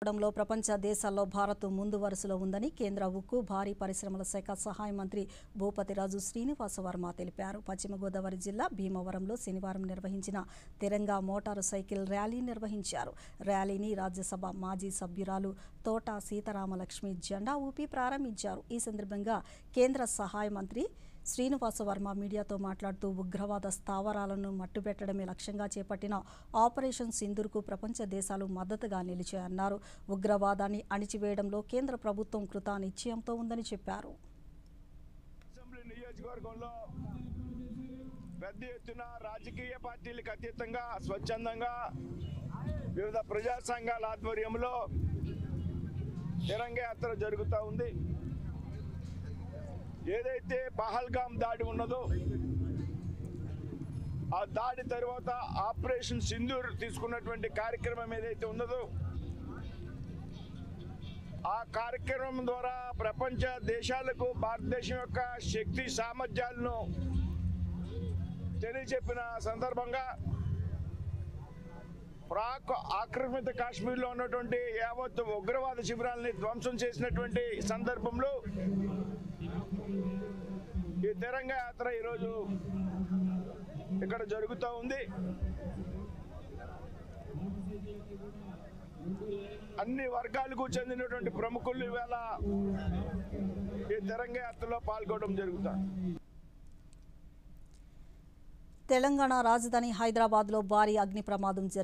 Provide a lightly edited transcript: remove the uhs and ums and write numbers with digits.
లో ప్రపంచ దేశాల్లో భారత్ ముందు వరుసలో ఉందని కేంద్ర ఉక్కు భారీ పరిశ్రమల శాఖ సహాయ మంత్రి భూపతిరాజు శ్రీనివాస వర్మ తెలిపారు. పశ్చిమ గోదావరి జిల్లా భీమవరంలో శనివారం నిర్వహించిన తిరంగా మోటారు సైకిల్ ర్యాలీ నిర్వహించారు. ర్యాలీని రాజ్యసభ మాజీ సభ్యురాలు తోట సీతారామలక్ష్మి జెండా ఊపి ప్రారంభించారు. ఈ సందర్భంగా కేంద్ర సహాయ మంత్రి శ్రీనివాస వర్మ మీడియాతో మాట్లాడుతూ ఉగ్రవాద స్థావరాలను మట్టుబెట్టడమే లక్ష్యంగా చేపట్టిన ఆపరేషన్ సింధూర్కు ప్రపంచ దేశాలు మద్దతుగా నిలిచాయన్నారు. ఉగ్రవాదాన్ని అణిచివేయడంలో కేంద్ర ప్రభుత్వం కృతనిశ్చయంతో ఉందని చెప్పారు. అసెంబ్లీ నియోజకవర్గంలో పెద్ద ఎత్తున రాజకీయ పార్టీలకు అతీతంగా స్వచ్ఛందంగా వివిధ ప్రజా సంఘాల ఆధ్వర్యంలో తిరంగా యాత్ర జరుగుతూ ఉంది. ఏదైతే పహల్గామ్ దాడి ఉన్నదో ఆ దాడి తర్వాత ఆపరేషన్ సింధూర్ తీసుకున్నటువంటి కార్యక్రమం ఏదైతే ఉన్నదో ఆ కార్యక్రమం ద్వారా ప్రపంచ దేశాలకు భారతదేశం యొక్క శక్తి సామర్థ్యాలను తెలియజెప్పిన సందర్భంగా పాక్ ఆక్రమిత కాశ్మీర్లో ఉన్నటువంటి యావత్ ఉగ్రవాద శిబిరాలని ధ్వంసం చేసినటువంటి సందర్భంలో ఈ తిరంగా యాత్ర ఈరోజు ఇక్కడ జరుగుతూ ఉంది. అన్ని వర్గాలకు చెందినటువంటి ప్రముఖులు ఇవాళ ఈ తిరంగా యాత్రలో పాల్గొనడం జరుగుతుంది. తెలంగాణ రాజధాని హైదరాబాద్లో భారీ అగ్ని ప్రమాదం